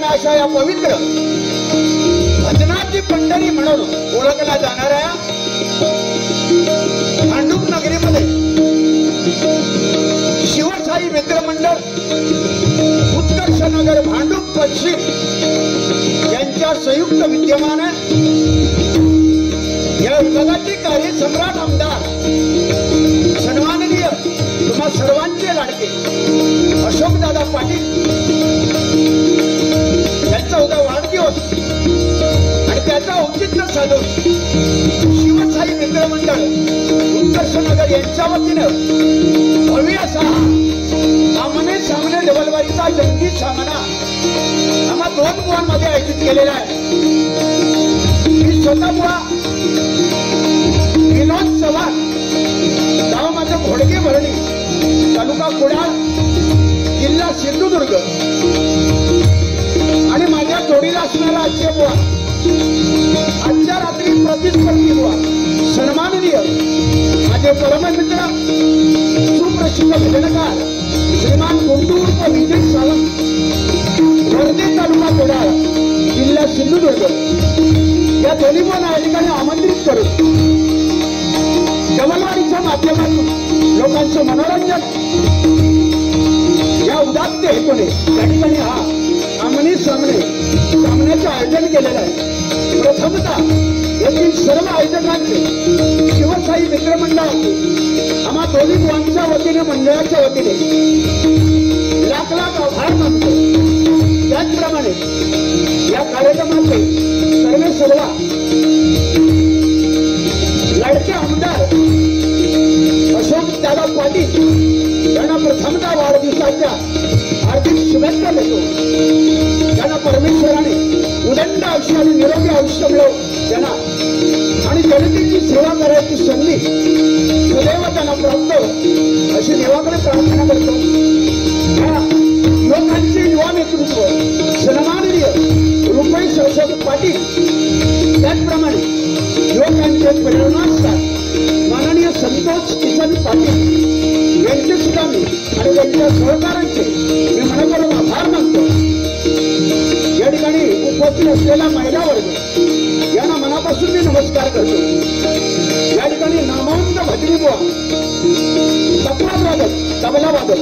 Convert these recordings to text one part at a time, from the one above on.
अशा या पवित्र भजनाची पंढरी म्हणून ओळखला जाणाऱ्या भांडूप नगरीमध्ये शिवशाही मित्रमंडळ उत्कर्ष नगर भांडूप पश्चिम यांच्या संयुक्त विद्यमाने या विभागाचे कार्य सम्राट आमदार सन्माननीय तुम्हा सर्वांचे लाडके अशोकदादा पाटील यांचा उद्या वाढदिवस आणि त्याचा औचित्य साधून शिवशाही मित्रमंडळ उत्कर्ष नगर यांच्या वतीनं भव्य असा आमने सामने डबलवारीचा जंगी सामना आम्हा 2 बुवांमध्ये आयोजित केलेला आहे। मी स्वतः बुवा विनोद चव्हाण गाव माझं घोडके भरणी तालुका कुडाळ जिल्हा सिंधुदुर्ग आणि माझ्या जोडीला असणारा आजचे बुवा आजच्या रात्री प्रतिस्पर्धी बुवा सन्माननीय माझे परममित्र सुप्रसिद्ध भजनकार श्रीमान गुंटूर विजय सावंत वर्धे तालुका कुडाळ जिल्हा सिंधुदुर्ग या दोन्ही बुवांना या ठिकाणी आमंत्रित करून डबलवारीच्या माध्यमातून लोकांचं मनोरंजन या उदात्त हेतूने या ठिकाणी हा आमने सामने सामन्याचे आयोजन केलेलं आहे। प्रथमतः येथील सर्व आयोजकांचे शिवशाही मित्रमंडळ आम्हा दोन्ही बुवांच्या वतीने मंडळाच्या वतीने लाख लाख आभार मानतो। त्याचप्रमाणे या कार्यक्रमाचे सर्व लाडके आमदार अशोकदादा पाटील यांना प्रथमतः वाढदिवसाच्या हार्दिक शुभेच्छा देतो। त्यांना परमेश्वराने उदंड आयुष्य आणि निरोगी आयुष्य मिळो त्यांना आणि जनतेची सेवा करायची संधी सदैव त्यांना प्राप्त अशी देवाकडे प्रार्थना करतो। या लोकांचे युवा नेतृत्व सन्माननीय रुपेश अशोक पाटील त्याचप्रमाणे युवकांचे प्रेरणास्थान माननीय संतोष किसन पाटील यांचे सुद्धा मी आणि त्यांच्या सहकारांचे मी मनपूर्वक आभार मानतो। या ठिकाणी उपस्थित असलेला महिला वर्ग यांना मनापासून मी नमस्कार करतो। या ठिकाणी नामवंत भजनी बुवा तबला वादक तबला वादक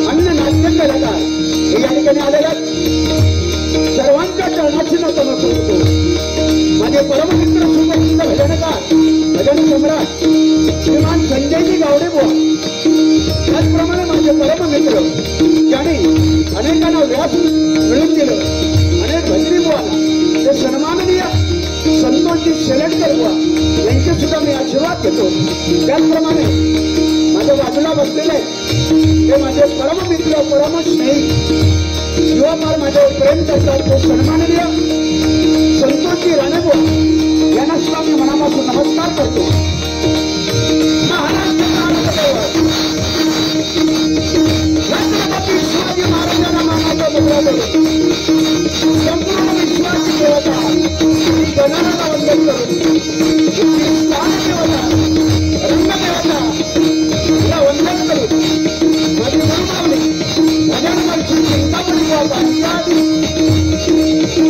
अन्य नाट्य कलाकार हे या ठिकाणी आलेल्या सर्वांच्या चरणाची नतमस्तक होतो। माझे परममित्र सुप्रसिद्ध भजनकार भजन सम्राट श्रीमान संजयजी गावडे बुवा त्याचप्रमाणे माझे परममित्र ज्यांनी अनेकांना व्यास मिळून दिलं, अनेक भजनी बुवाला ते सन्माननीय संतोषजी शेलटकर बुवा यांचे सुद्धा मी आशीर्वाद घेतो. त्याचप्रमाणे माझ्या बाजूला बसलेले ते माझे परममित्र परम स्नेही जीवापार माझ्यावर प्रेम करतात ते सन्माननीय संतोषजी राणेबुवा यांना सुद्धा मी मनापासून नमस्कार करतो. छत्रपती शिवाजी महाराजांना मानाचा मुद्रा देतो. संपूर्ण विश्वाची देवता गणाला वंदन करून स्थान देवता रंगदेवता या वंदन करून माझी गुरुमावली भजन वर्षी चिंतामणी बुवा पाहिजे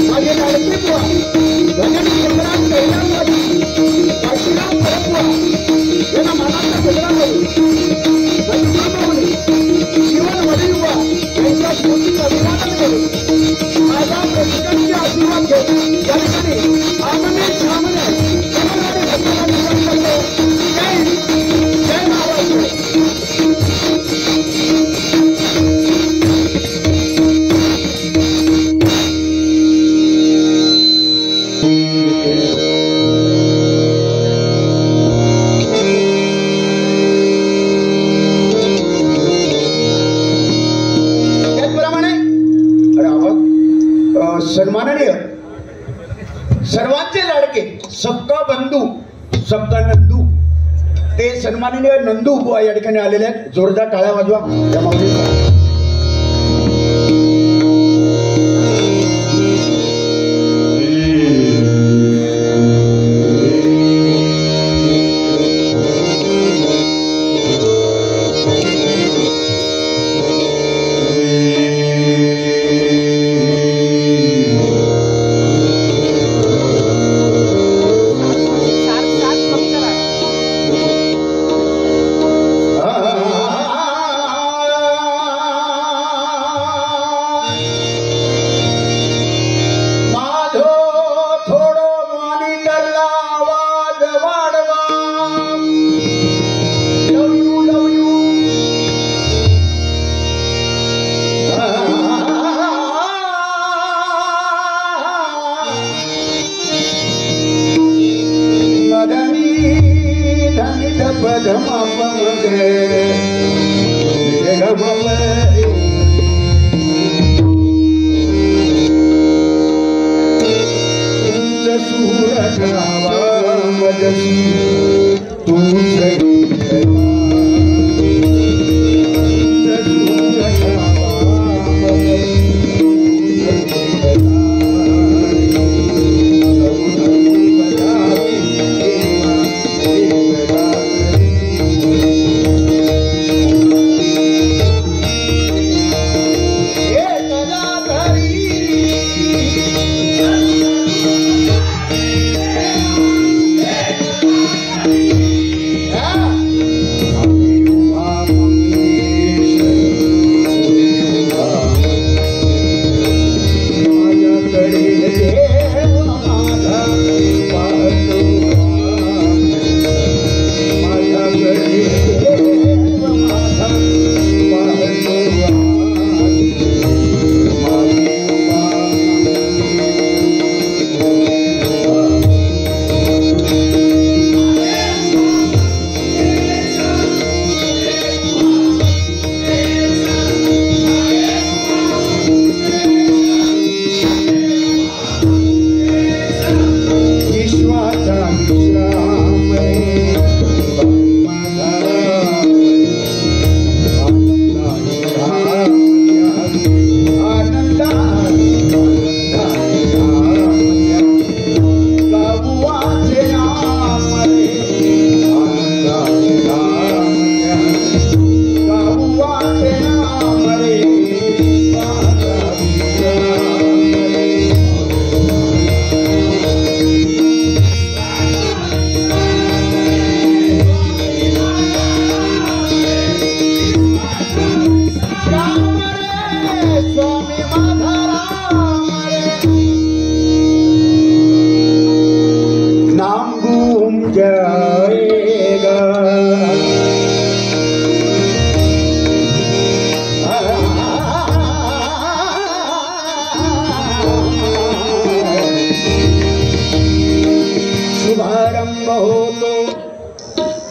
माझे लाडके बुवा भजन संग्राम कैलासवादी काशीराम परबुवा यांना मानाचा मुद्रा करून माझी गुरुमावली जीवन वडील बुवा यांच्या स्मृतीचं अभिवादन करून माझा प्रशिक्षणचे आशीर्वाद घेऊन या ठिकाणी आमने सामने समजणारे भक्तांना करतो. जय जय महाराष्ट्र. सन्माननीय सर्वांचे लाडके सबका बंधू सबका नंदू ते सन्माननीय नंदू बुवा या ठिकाणी आलेले आहेत. जोरदार टाळ्या वाजवा या माऊलींना.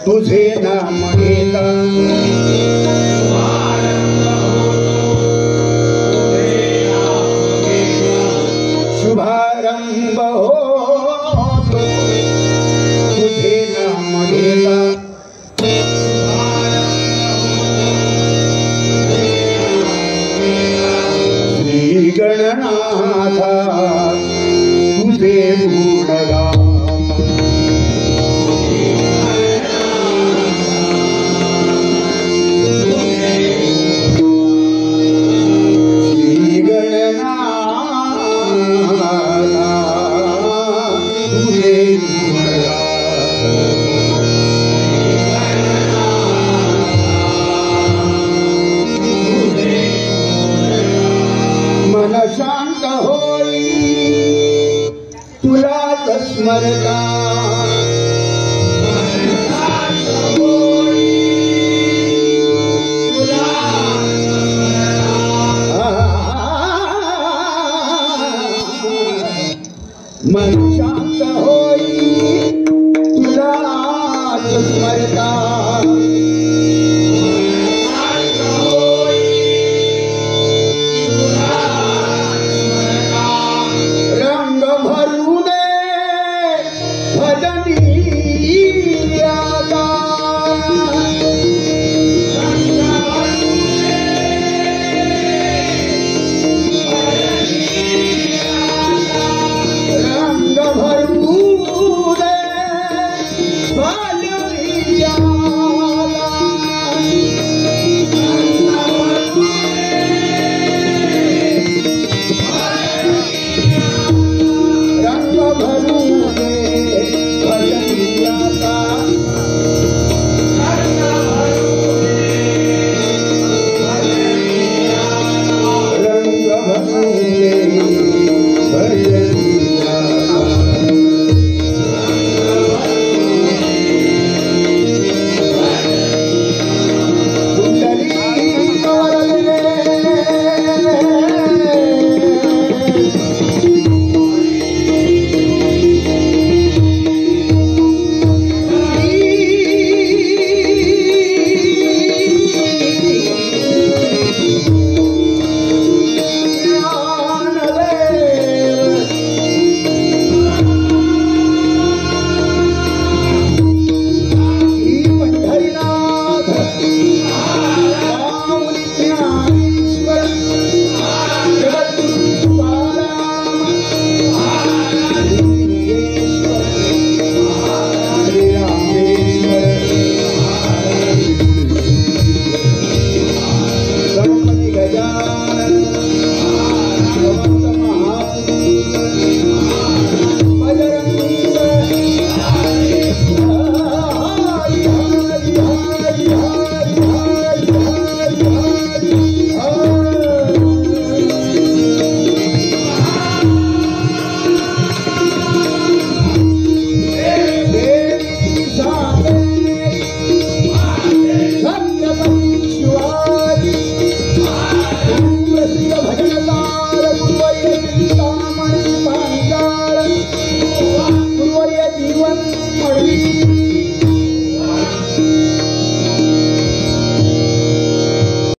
तुझे नाम घेता शुभारंभ होतो तुझे नाम घेता श्री गणनाथा तुझे गुणगा शांत होई तुला स्मरता